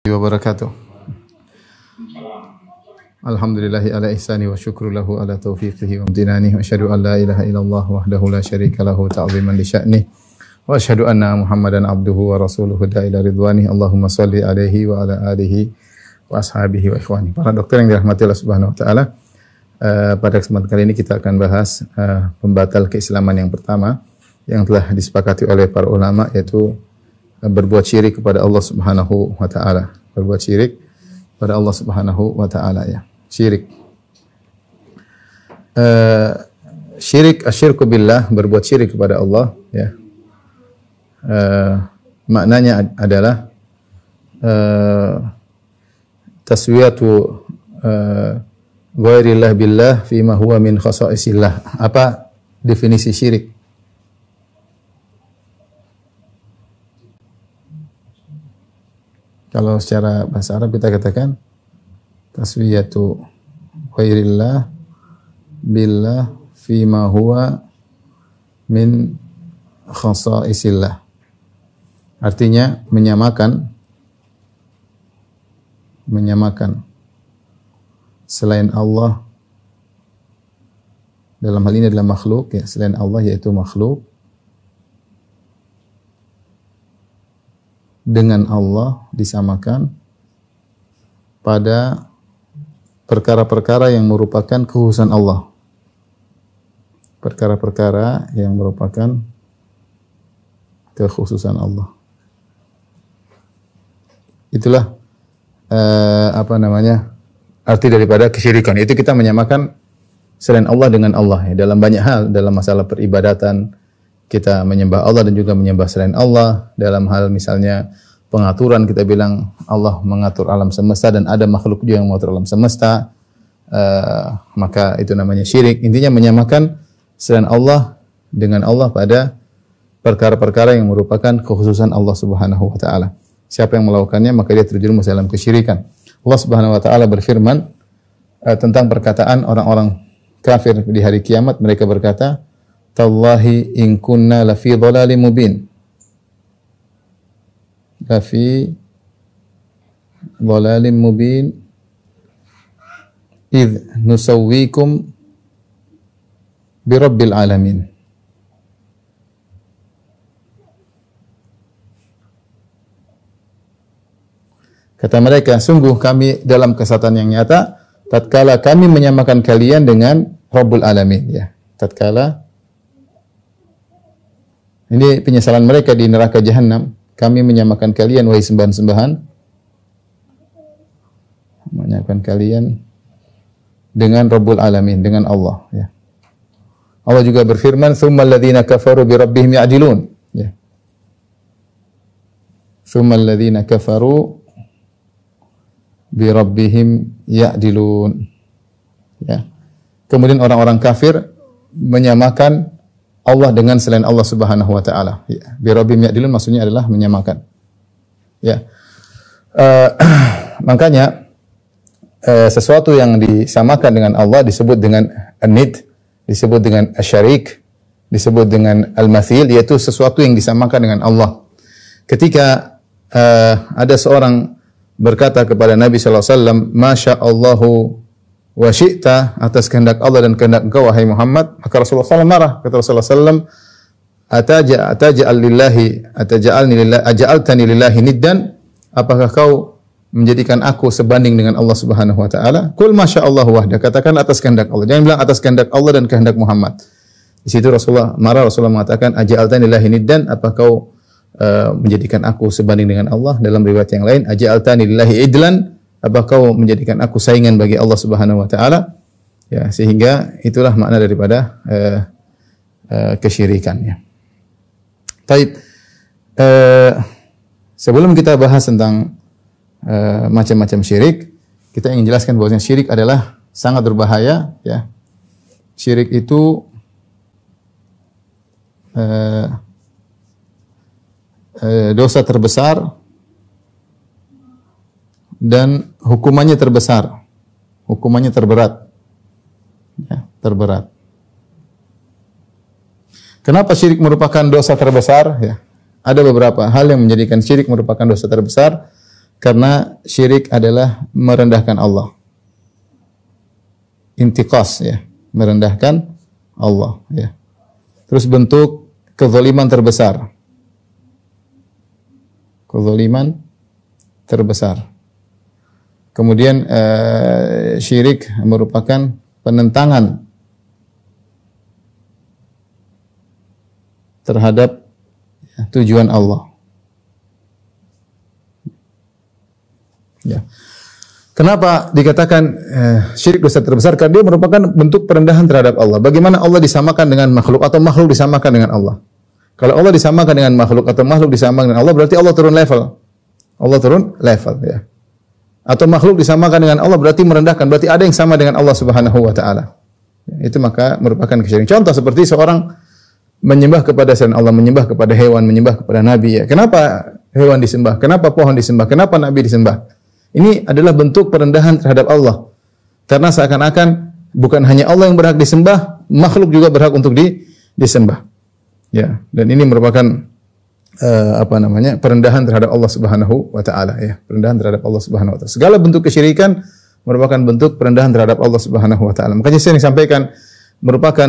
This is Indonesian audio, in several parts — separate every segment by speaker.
Speaker 1: Wabarakatuh. Alhamdulillahi ala ihsani wa syukru lahu ala taufiqihi wa amtinani wa asyhadu an la ilaha illallah wahdahu la syarika lahu ta'ziman li sya'ni wa asyhadu anna Muhammadan abduhu wa rasuluhu da'ila ridwani. Allahumma shalli alaihi wa ala alihi wa ashabihi wa ikhwani. Para dokter yang dirahmati Allah Subhanahu wa taala, pada kesempatan kali ini kita akan bahas pembatal keislaman yang pertama yang telah disepakati oleh para ulama, yaitu berbuat syirik kepada Allah Subhanahu wa taala. Berbuat syirik pada Allah Subhanahu wa taala, ya. Syirik. Syirik, asyirku billah, berbuat syirik kepada Allah, ya. Maknanya adalah taswiyatu ghairillah billah fima huwa min khasaisillah. Apa definisi syirik? Kalau secara bahasa Arab kita katakan taswiyatu ghairillah billah fima huwa min khasaisillah. Artinya menyamakan selain Allah, dalam hal ini adalah makhluk, ya, selain Allah yaitu makhluk, dengan Allah disamakan pada perkara-perkara yang merupakan kekhususan Allah. Perkara-perkara yang merupakan kekhususan Allah. Itulah arti daripada kesyirikan. Itu kita menyamakan selain Allah dengan Allah, ya, dalam banyak hal. Dalam masalah peribadatan kita menyembah Allah dan juga menyembah selain Allah. Dalam hal misalnya pengaturan, kita bilang Allah mengatur alam semesta dan ada makhluk juga yang mengatur alam semesta, maka itu namanya syirik. Intinya menyamakan selain Allah dengan Allah pada perkara-perkara yang merupakan kekhususan Allah Subhanahu wa taala. Siapa yang melakukannya maka dia terjerumus dalam kesyirikan. Allah Subhanahu wa taala berfirman tentang perkataan orang-orang kafir di hari kiamat. Mereka berkata, "Tallahi in kunna lafi dhalalim mubin." Lafi dhalalim mubin idh nusawwikum birabbil alamin. Kata mereka, sungguh kami dalam kesesatan yang nyata tatkala kami menyamakan kalian dengan Rabbul Alamin, ya. Tatkala ini penyesalan mereka di neraka jahanam. Kami menyamakan kalian, wahai sembahan-sembahan, menyamakan kalian dengan Rabbul Alamin, dengan Allah, ya. Allah juga berfirman, "Tsummal ladzina kafaru bi rabbihim ya'dilun." Ya. "Tsummal ladzina kafaru bi rabbihim ya'dilun." Ya. Kemudian orang-orang kafir menyamakan Allah dengan selain Allah Subhanahu wa taala. Ya. Bi rabbihim ya'dilun maksudnya adalah menyamakan. Ya. Makanya sesuatu yang disamakan dengan Allah disebut dengan an-nid, disebut dengan asy-syarik, disebut dengan al-mathil, yaitu sesuatu yang disamakan dengan Allah. Ketika ada seorang berkata kepada Nabi sallallahu alaihi wasallam, "Masya Allahu wa syi'ta," atas kehendak Allah dan kehendak engkau wahai Muhammad, maka Rasulullah SAW marah. Kata Rasulullah SAW, "Aja'altani lillahi niddan?" Apakah kau menjadikan aku sebanding dengan Allah Subhanahu wa taala? Qul masya Allah wahda, katakan atas kehendak Allah. Jangan bilang atas kehendak Allah dan kehendak Muhammad. Di situ Rasulullah marah. Rasulullah mengatakan, "Aja'altani lillahi niddan?" Apa kau menjadikan aku sebanding dengan Allah? Dalam riwayat yang lain, "Aja'altani lillahi idlan?" Apa kau menjadikan aku saingan bagi Allah Subhanahu wa taala? Ya, sehingga itulah makna daripada kesyirikannya. Taib. Sebelum kita bahas tentang macam-macam syirik, kita ingin jelaskan bahwa syirik adalah sangat berbahaya, ya. Syirik itu dosa terbesar dan hukumannya terbesar, hukumannya terberat, ya, terberat. Kenapa syirik merupakan dosa terbesar? Ya, ada beberapa hal yang menjadikan syirik merupakan dosa terbesar. Karena syirik adalah merendahkan Allah. Intiqas ya, merendahkan Allah ya. Terus bentuk kezaliman terbesar. Kezaliman terbesar. Kemudian syirik merupakan penentangan terhadap tujuan Allah. Ya. Kenapa dikatakan syirik dosa terbesar? Karena dia merupakan bentuk perendahan terhadap Allah. Bagaimana Allah disamakan dengan makhluk atau makhluk disamakan dengan Allah? Kalau Allah disamakan dengan makhluk atau makhluk disamakan dengan Allah, berarti Allah turun level. Allah turun level ya. Atau makhluk disamakan dengan Allah berarti merendahkan, berarti ada yang sama dengan Allah Subhanahu wa taala. Itu maka merupakan kesyirikan. Contoh seperti seorang menyembah kepada selain Allah, menyembah kepada hewan, menyembah kepada nabi ya. Kenapa hewan disembah? Kenapa pohon disembah? Kenapa nabi disembah? Ini adalah bentuk perendahan terhadap Allah. Karena seakan-akan bukan hanya Allah yang berhak disembah, makhluk juga berhak untuk disembah. Ya, dan ini merupakan perendahan terhadap Allah Subhanahu wa taala ya, perendahan terhadap Allah Subhanahu wa taala. Segala bentuk kesyirikan merupakan bentuk perendahan terhadap Allah Subhanahu wa taala. Makanya saya sampaikan merupakan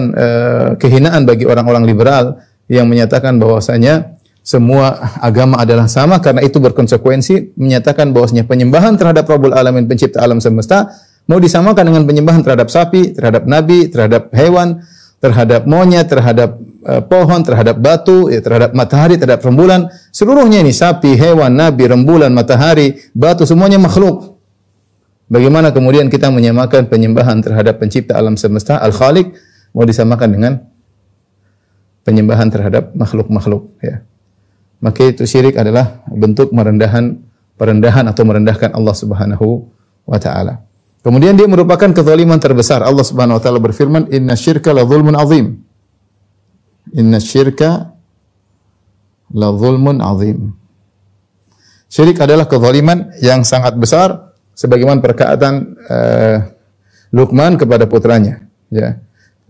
Speaker 1: kehinaan bagi orang-orang liberal yang menyatakan bahwasanya semua agama adalah sama, karena itu berkonsekuensi menyatakan bahwasanya penyembahan terhadap Rabbul Alamin, pencipta alam semesta, mau disamakan dengan penyembahan terhadap sapi, terhadap nabi, terhadap hewan, terhadap monyet, terhadap pohon, terhadap batu, ya, terhadap matahari, terhadap rembulan. Seluruhnya ini sapi, hewan, nabi, rembulan, matahari, batu, semuanya makhluk. Bagaimana kemudian kita menyamakan penyembahan terhadap pencipta alam semesta, Al-Khaliq, mau disamakan dengan penyembahan terhadap makhluk-makhluk ya. Maka itu syirik adalah bentuk perendahan atau merendahkan Allah Subhanahu wa taala. Kemudian dia merupakan kezaliman terbesar. Allah Subhanahu wa taala berfirman, "Inna syirka la dzulmun azim." Inna syirka la dzulmun azim. Syirik adalah kezaliman yang sangat besar, sebagaimana perkataan Luqman kepada putranya, ya.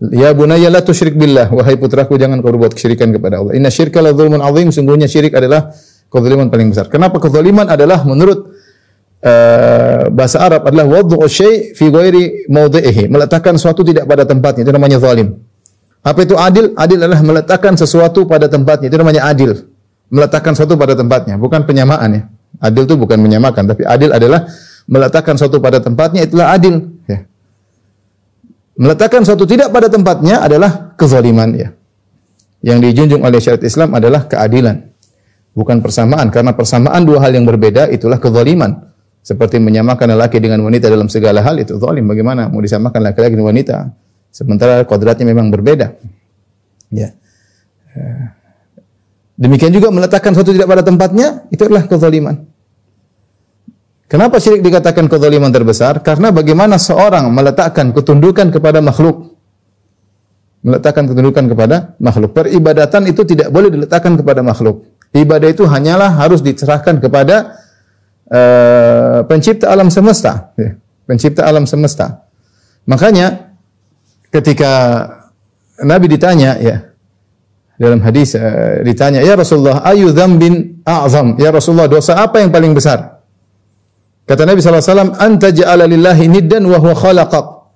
Speaker 1: Ya bunayya la tusyrik billah, wahai putraku jangan kau berbuat kesyirikan kepada Allah. Inna syirka la dzulmun azim, sungguhnya syirik adalah kezaliman paling besar. Kenapa kezaliman adalah menurut bahasa Arab adalah wad'u syai' fi ghairi mawdhi'ihi, meletakkan sesuatu tidak pada tempatnya, itu namanya zalim. Apa itu adil? Adil adalah meletakkan sesuatu pada tempatnya, itu namanya adil. Meletakkan sesuatu pada tempatnya, bukan penyamaan ya. Adil itu bukan menyamakan, tapi adil adalah meletakkan sesuatu pada tempatnya, itulah adil ya. Meletakkan sesuatu tidak pada tempatnya adalah kezaliman ya. Yang dijunjung oleh syariat Islam adalah keadilan, bukan persamaan, karena persamaan dua hal yang berbeda itulah kezaliman. Seperti menyamakan lelaki dengan wanita dalam segala hal itu zalim. Bagaimana mau disamakan laki-laki dengan wanita sementara kodratnya memang berbeda? Ya. Demikian juga meletakkan sesuatu tidak pada tempatnya itu adalah kezaliman. Kenapa syirik dikatakan kezaliman terbesar? Karena bagaimana seorang meletakkan ketundukan kepada makhluk. Meletakkan ketundukan kepada makhluk. Peribadatan itu tidak boleh diletakkan kepada makhluk. Ibadah itu hanyalah harus diserahkan kepada pencipta alam semesta. Ya. Pencipta alam semesta. Makanya ketika Nabi ditanya ya, dalam hadis ditanya, "Ya Rasulullah, ayu dzambin a'zam?" Ya Rasulullah, dosa apa yang paling besar? Kata Nabi SAW, "Anta ja'ala lillahi niddan wa huwa khalaqak."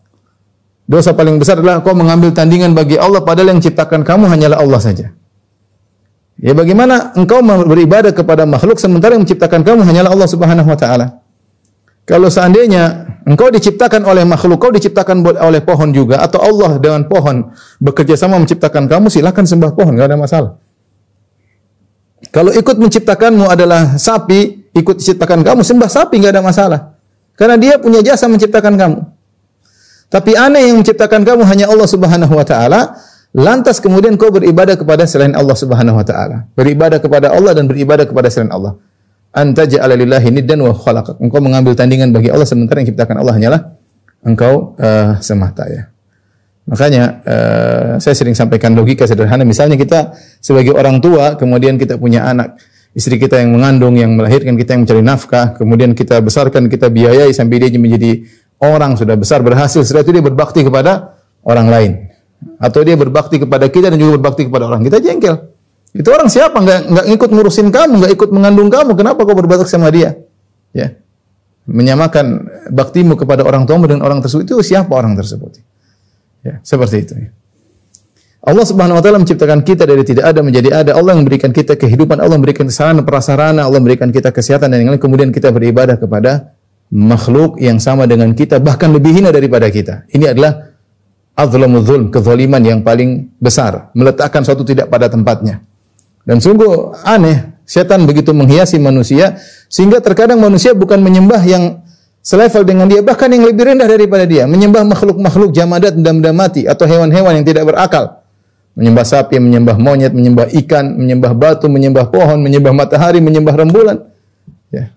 Speaker 1: Dosa paling besar adalah kau mengambil tandingan bagi Allah padahal yang ciptakan kamu hanyalah Allah saja. Ya bagaimana engkau beribadah kepada makhluk sementara yang menciptakan kamu hanyalah Allah Subhanahu wa taala? Kalau seandainya engkau diciptakan oleh makhluk, kau diciptakan oleh pohon juga, atau Allah dengan pohon bekerja sama menciptakan kamu, silakan sembah pohon, enggak ada masalah. Kalau ikut menciptakanmu adalah sapi, ikut menciptakan kamu, sembah sapi, enggak ada masalah. Karena dia punya jasa menciptakan kamu. Tapi aneh yang menciptakan kamu hanya Allah Subhanahu wa taala, lantas kemudian kau beribadah kepada selain Allah Subhanahu wa taala. Beribadah kepada Allah dan beribadah kepada selain Allah. Anta ja'ala lillahi niddan wa khalaqak. Engkau mengambil tandingan bagi Allah sementara yang ciptakan Allah hanyalah engkau semata ya. Makanya saya sering sampaikan logika sederhana. Misalnya kita sebagai orang tua, kemudian kita punya anak, istri kita yang mengandung, yang melahirkan, kita yang mencari nafkah, kemudian kita besarkan, kita biayai sampai dia menjadi orang sudah besar, berhasil. Setelah itu dia berbakti kepada orang lain, atau dia berbakti kepada kita dan juga berbakti kepada orang, kita jengkel. Itu orang siapa? Enggak ikut ngurusin kamu, enggak ikut mengandung kamu, kenapa kau berbakti sama dia? Ya. Menyamakan baktimu kepada orang tuamu dengan orang tersebut, itu siapa orang tersebut? Ya, seperti itu. Ya. Allah Subhanahu wa taala menciptakan kita dari tidak ada menjadi ada. Allah yang memberikan kita kehidupan, Allah memberikan sarana prasarana, Allah memberikan kita kesehatan dan yang lain, kemudian kita beribadah kepada makhluk yang sama dengan kita, bahkan lebih hina daripada kita. Ini adalah azlamul zulm, kezaliman yang paling besar, meletakkan suatu tidak pada tempatnya. Dan sungguh aneh, setan begitu menghiasi manusia sehingga terkadang manusia bukan menyembah yang selevel dengan dia, bahkan yang lebih rendah daripada dia, menyembah makhluk-makhluk jamadat, benda-benda mati atau hewan-hewan yang tidak berakal. Menyembah sapi, menyembah monyet, menyembah ikan, menyembah batu, menyembah pohon, menyembah matahari, menyembah rembulan. Ya.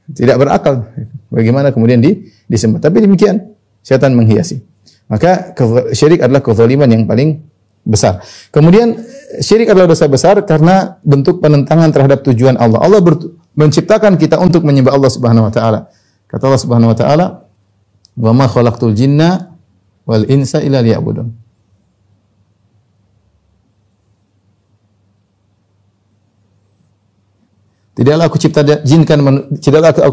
Speaker 1: Tidak berakal. Bagaimana kemudian disembah? Tapi demikian, setan menghiasi. Maka syirik adalah kezaliman yang paling besar. Kemudian syirik adalah dosa besar karena bentuk penentangan terhadap tujuan Allah. Allah menciptakan kita untuk menyembah Allah Subhanahu wa taala. Kata Allah Subhanahu wa taala, "Wa ma khalaqtul jinna wal insa illa liya'budun." Tidaklah aku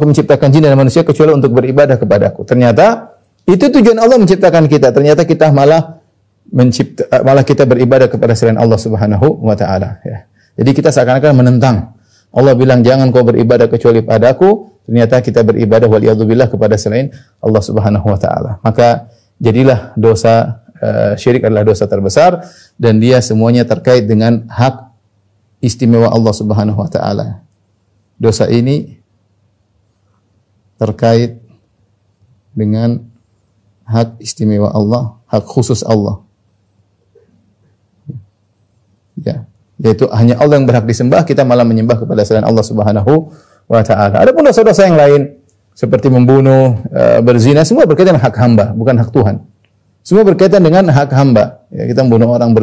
Speaker 1: menciptakan jin dan manusia kecuali untuk beribadah kepadaku. Ternyata itu tujuan Allah menciptakan kita. Ternyata kita malah kita beribadah kepada selain Allah Subhanahu wa taala, ya. Jadi kita seakan-akan menentang. Allah bilang jangan kau beribadah kecuali padaku. Ternyata kita beribadah waliyadzubillah kepada selain Allah Subhanahu wa taala. Maka jadilah dosa syirik adalah dosa terbesar dan dia semuanya terkait dengan hak istimewa Allah Subhanahu wa taala. Dosa ini terkait dengan hak istimewa Allah, hak khusus Allah. Ya, yaitu hanya Allah yang berhak disembah, kita malah menyembah kepada selain Allah Subhanahu wa taala. Adapun dosa-dosa yang lain seperti membunuh, berzina, semua berkaitan dengan hak hamba, bukan hak Tuhan. Semua berkaitan dengan hak hamba. Ya, kita membunuh orang,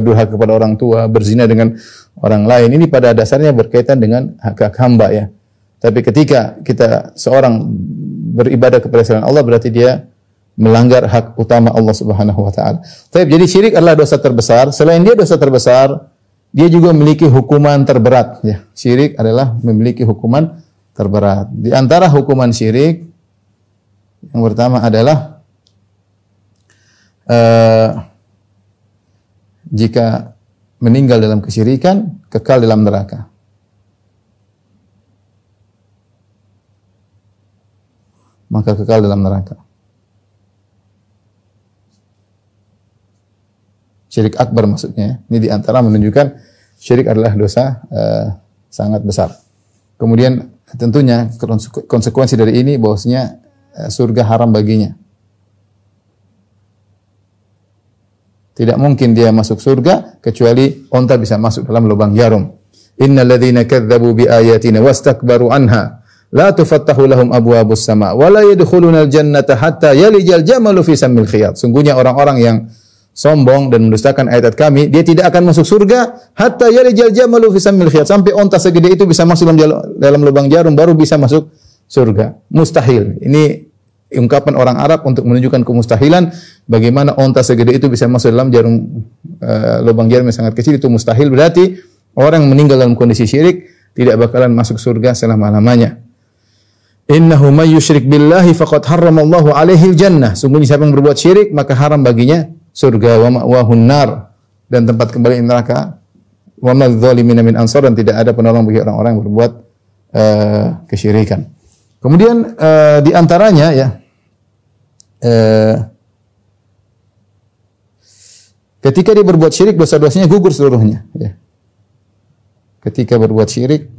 Speaker 1: durhaka kepada orang tua, berzina dengan orang lain. Ini pada dasarnya berkaitan dengan hak hamba, ya. Tapi ketika seorang beribadah kepada selain Allah, berarti dia melanggar hak utama Allah Subhanahu wa taala. Jadi syirik adalah dosa terbesar. Selain dia dosa terbesar, dia juga memiliki hukuman terberat, ya. Syirik adalah memiliki hukuman terberat. Di antara hukuman syirik yang pertama adalah jika meninggal dalam kesyirikan, kekal dalam neraka. Maka kekal dalam neraka. Syirik akbar maksudnya. Ini diantara menunjukkan syirik adalah dosa sangat besar. Kemudian tentunya konsekuensi dari ini bahwasanya surga haram baginya. Tidak mungkin dia masuk surga kecuali onta bisa masuk dalam lubang jarum. Innal ladzina kadzdzabu bi ayatina wastakbaru anha la tufattahu lahum abwabus sama wa la yadkhulunal jannata hatta yalijal jamalu fi sammil khiyat. Sungguhnya orang-orang yang sombong dan mendustakan ayat kami, dia tidak akan masuk surga hatta yalijal jamalu fi sammil khiyat, sampai onta segede itu bisa masuk dalam lubang jarum baru bisa masuk surga. Mustahil. Ini ungkapan orang Arab untuk menunjukkan kemustahilan. Bagaimana onta segede itu bisa masuk dalam lubang jarum yang sangat kecil, itu mustahil. Berarti orang yang meninggal dalam kondisi syirik tidak bakalan masuk surga selama-lamanya. Innahu may yusyrik billahi faqad harramallahu alaihi jannah. Sungguhnya siapa yang berbuat syirik maka haram baginya surga, wa ma'wahun nar, dan tempat kembali neraka. Wa mal dzalimin min ansar, dan tidak ada penolong bagi orang-orang yang berbuat kesyirikan. Kemudian di antaranya ya ketika dia berbuat syirik, dosa-dosanya gugur seluruhnya, ya. Ketika berbuat syirik,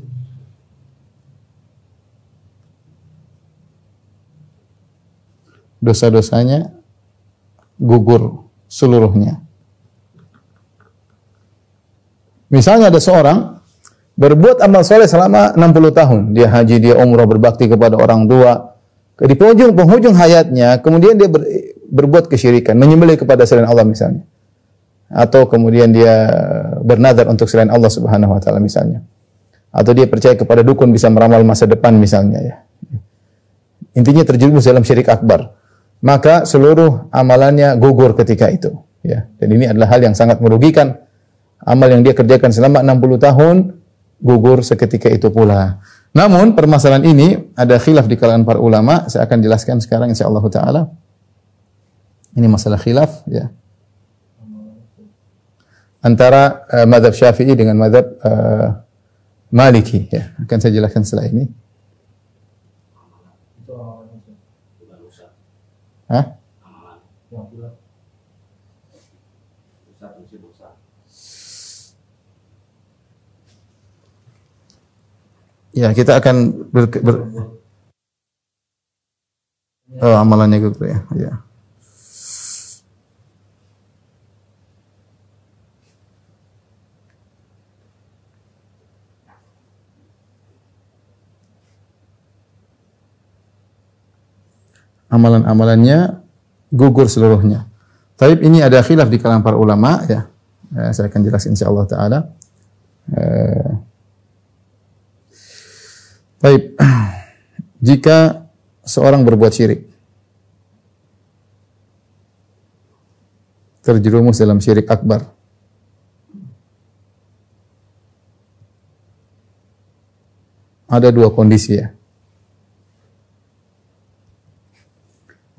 Speaker 1: dosa-dosanya gugur seluruhnya. Misalnya ada seorang berbuat amal soleh selama 60 tahun. Dia haji, dia umrah, berbakti kepada orang tua. Di penghujung hayatnya, kemudian dia berbuat kesyirikan, menyembelih kepada selain Allah misalnya. Atau kemudian dia bernazar untuk selain Allah Subhanahu wa taala misalnya. Atau dia percaya kepada dukun bisa meramal masa depan misalnya, ya. Intinya terjerumus dalam syirik akbar. Maka seluruh amalannya gugur ketika itu, ya. Dan ini adalah hal yang sangat merugikan. Amal yang dia kerjakan selama 60 tahun gugur seketika itu pula. Namun permasalahan ini ada khilaf di kalangan para ulama. Saya akan jelaskan sekarang insyaallah taala. Ini masalah khilaf ya. Antara mazhab Syafi'i dengan mazhab Maliki ya. Akan saya jelaskan setelah ini. Hah? Ya, kita akan oh, amalannya gitu ya. Ya. Amalan-amalannya gugur seluruhnya. Tapi ini ada khilaf di kalangan para ulama ya. Saya akan jelaskan insyaallah taala. Baik, jika seorang berbuat syirik, terjerumus dalam syirik akbar, ada dua kondisi ya.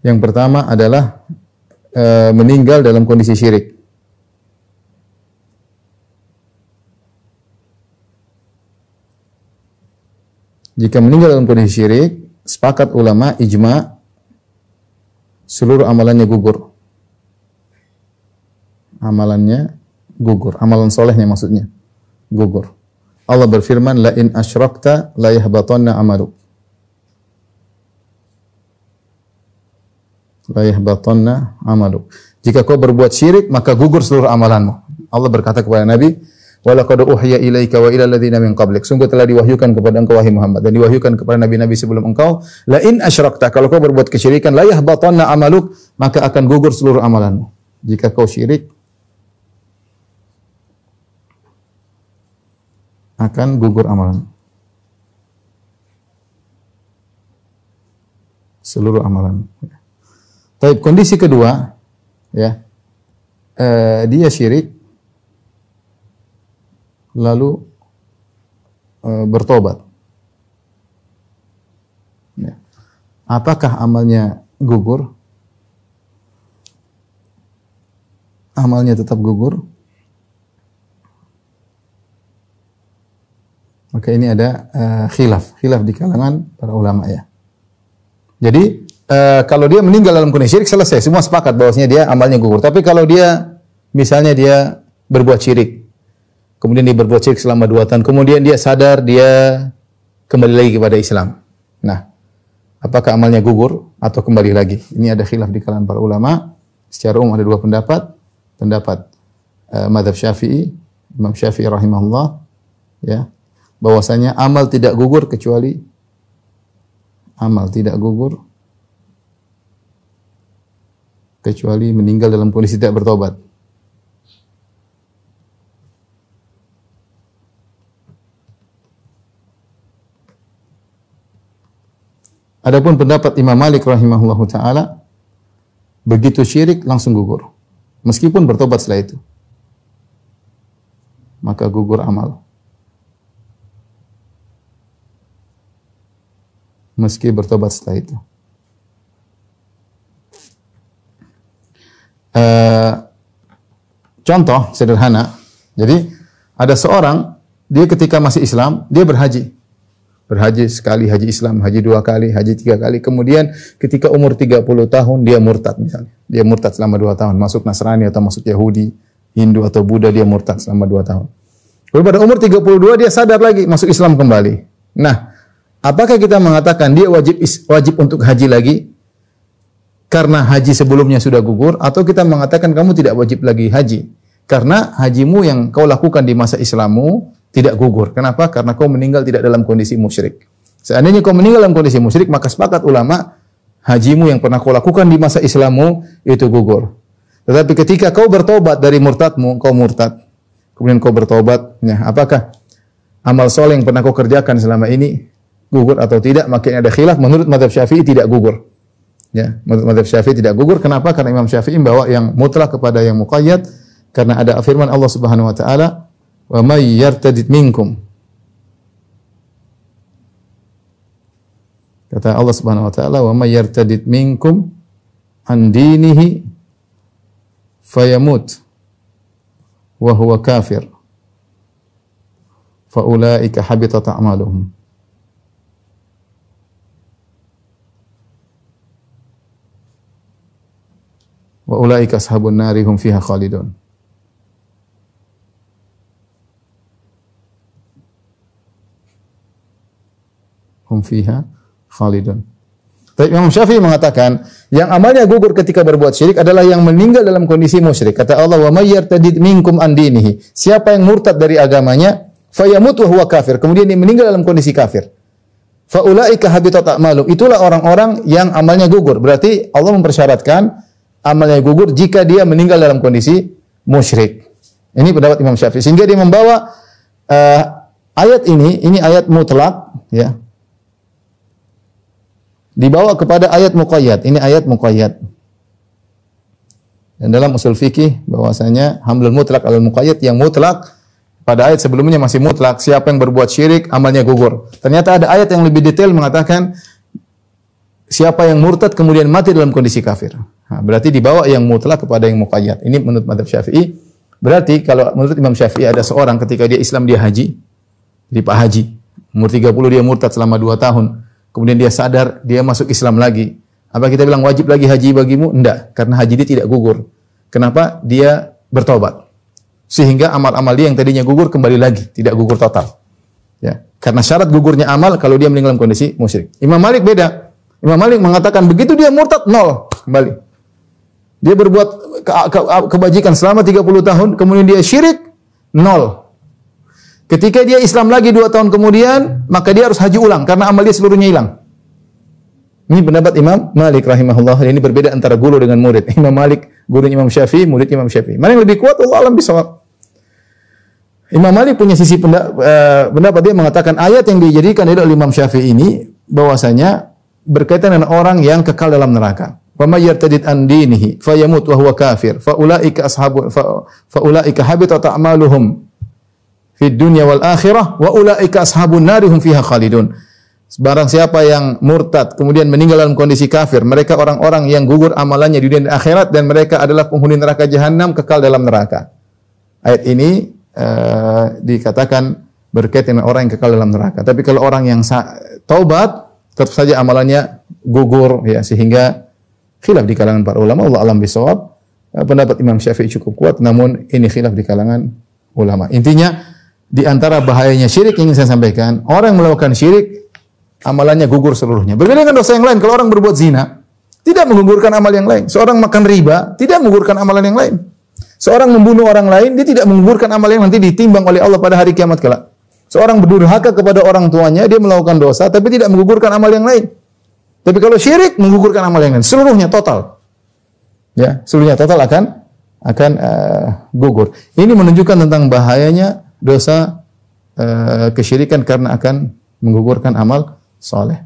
Speaker 1: Yang pertama adalah meninggal dalam kondisi syirik. Jika meninggal dalam kondisi syirik, sepakat ulama ijma seluruh amalannya gugur. Amalannya gugur, amalan solehnya maksudnya gugur. Allah berfirman, la in asyrakta la yahbatanna amaluk. La yahbatanna amaluk. Jika kau berbuat syirik, maka gugur seluruh amalanmu. Allah berkata kepada Nabi, walaqad uhiya ilaika wa ila alladziina min qablik. Sungguh telah diwahyukan kepada engkau wahai Muhammad dan diwahyukan kepada nabi-nabi sebelum engkau, la in asyrakta, kalau kau berbuat kesyirikan, la yahbatanna amaluk, maka akan gugur seluruh amalanmu. Jika kau syirik, akan gugur amalan. Seluruh amalan. Tapi kondisi kedua, ya, dia syirik, lalu bertobat. Ya. Apakah amalnya gugur? Amalnya tetap gugur? Maka ini ada khilaf di kalangan para ulama ya. Jadi kalau dia meninggal dalam kondisi syirik, selesai, semua sepakat bahwasanya dia amalnya gugur. Tapi kalau dia misalnya dia berbuat syirik, kemudian dia berbuat syirik selama 2 tahun, kemudian dia sadar, dia kembali lagi kepada Islam. Nah, apakah amalnya gugur atau kembali lagi? Ini ada khilaf di kalangan para ulama. Secara umum ada 2 pendapat. Pendapat mazhab Syafi'i, Imam Syafi'i rahimahullah, ya, bahwasanya amal tidak gugur kecuali meninggal dalam kondisi tidak bertobat. Adapun pendapat Imam Malik rahimahullahu taala, begitu syirik langsung gugur. Meskipun bertobat setelah itu, maka gugur amal. Meski bertobat setelah itu. Contoh sederhana. Jadi ada seorang, dia ketika masih Islam, dia berhaji. Berhaji sekali, haji Islam, haji 2 kali, haji 3 kali. Kemudian ketika umur 30 tahun, dia murtad misalnya. Dia murtad selama 2 tahun. Masuk Nasrani atau masuk Yahudi, Hindu atau Buddha, dia murtad selama 2 tahun. Lalu pada umur 32, dia sadar lagi, masuk Islam kembali. Nah, apakah kita mengatakan dia wajib untuk haji lagi karena haji sebelumnya sudah gugur, atau kita mengatakan kamu tidak wajib lagi haji karena hajimu yang kau lakukan di masa Islammu tidak gugur? Kenapa? Karena kau meninggal tidak dalam kondisi musyrik. Seandainya kau meninggal dalam kondisi musyrik, maka sepakat ulama hajimu yang pernah kau lakukan di masa Islammu itu gugur. Tetapi ketika kau bertobat dari murtadmu, kau murtad, kemudian kau bertobat, ya, apakah amal soleh yang pernah kau kerjakan selama ini gugur atau tidak? Makanya ada khilaf. Menurut mazhab Syafi'i tidak gugur. Ya, menurut mazhab Syafi'i tidak gugur. Kenapa? Karena Imam Syafi'i membawa yang mutlak kepada yang muqayyad. Karena ada firman Allah Subhanahu wa taala, "Wa may yartadid minkum Kata Allah Subhanahu wa taala, "Wa may yartadid minkum an dinihi fayamut wa huwa kafir fa ulaika habitat a'maluhum." Wa ulaika ashabun nari hum fiha khalidun. Hum fiha khalidun. Tapi Imam Syafi'i mengatakan, yang amalnya gugur ketika berbuat syirik adalah yang meninggal dalam kondisi musyrik. Kata Allah, "Wa may yartadid minkum an dinihi." Siapa yang murtad dari agamanya, fayamut wa huwa kafir. Kemudian dia meninggal dalam kondisi kafir. Fa ulaika habitat a'malum. Itulah orang-orang yang amalnya gugur. Berarti Allah mempersyaratkan amalnya gugur jika dia meninggal dalam kondisi musyrik. Ini pendapat Imam Syafi'i. Sehingga dia membawa ayat ini ayat mutlak, ya. Dibawa kepada ayat muqayyad. Ini ayat muqayyad. Dan dalam usul fikih bahwasanya hamlul mutlak alal muqayyad, yang mutlak pada ayat sebelumnya masih mutlak, siapa yang berbuat syirik amalnya gugur. Ternyata ada ayat yang lebih detail mengatakan siapa yang murtad kemudian mati dalam kondisi kafir. Nah, berarti dibawa yang mutlak kepada yang muqayyad. Ini menurut mazhab Syafi'i. Berarti kalau menurut Imam Syafi'i ada seorang ketika dia Islam dia haji, jadi Pak Haji, umur 30 dia murtad selama 2 tahun. Kemudian dia sadar, dia masuk Islam lagi. Apa kita bilang wajib lagi haji bagimu? Enggak, karena haji dia tidak gugur. Kenapa? Dia bertobat. Sehingga amal-amal dia yang tadinya gugur kembali lagi, tidak gugur total. Ya, karena syarat gugurnya amal kalau dia meninggal dalam kondisi musyrik. Imam Malik beda. Imam Malik mengatakan begitu dia murtad, nol kembali. Dia berbuat kebajikan selama 30 tahun, kemudian dia syirik, nol. Ketika dia Islam lagi 2 tahun kemudian, maka dia harus haji ulang karena amal dia seluruhnya hilang. Ini pendapat Imam Malik rahimahullah. Ini berbeda antara guru dengan murid. Imam Malik guru Imam Syafi'i, murid Imam Syafi'i. Mana yang lebih kuat? Allah alam bisawab. Imam Malik punya sisi pendapat, dia mengatakan ayat yang dijadikan oleh Imam Syafi'i ini bahwasanya berkaitan dengan orang yang kekal dalam neraka. Wa may yartadid an dinihi fayamut wa huwa kafir fa ulaika habitat a'maluhum fid dunya wal akhirah wa ulaika ashabun nari hum fiha khalidun. Barang siapa yang murtad kemudian meninggal dalam kondisi kafir, mereka orang-orang yang gugur amalannya di dunia dan akhirat, dan mereka adalah penghuni neraka jahanam, kekal dalam neraka. Ayat ini dikatakan berkaitan dengan orang yang kekal dalam neraka. Tapi kalau orang yang taubat, tetap saja amalannya gugur, ya, sehingga khilaf di kalangan para ulama. Allah alam bisawab. Pendapat Imam Syafi'i cukup kuat, namun ini khilaf di kalangan ulama. Intinya, di antara bahayanya syirik yang ingin saya sampaikan, orang yang melakukan syirik amalannya gugur seluruhnya. Berbeda dengan dosa yang lain. Kalau orang berbuat zina, tidak menggugurkan amal yang lain. Seorang makan riba, tidak menggugurkan amalan yang lain. Seorang membunuh orang lain, dia tidak menggugurkan amal yang nanti ditimbang oleh Allah pada hari kiamat kelak. Seorang berdurhaka kepada orang tuanya, dia melakukan dosa, tapi tidak menggugurkan amal yang lain. Tapi kalau syirik, menggugurkan amal yang lain. Seluruhnya total. Ya, seluruhnya total akan gugur. Ini menunjukkan tentang bahayanya dosa kesyirikan karena akan menggugurkan amal soleh.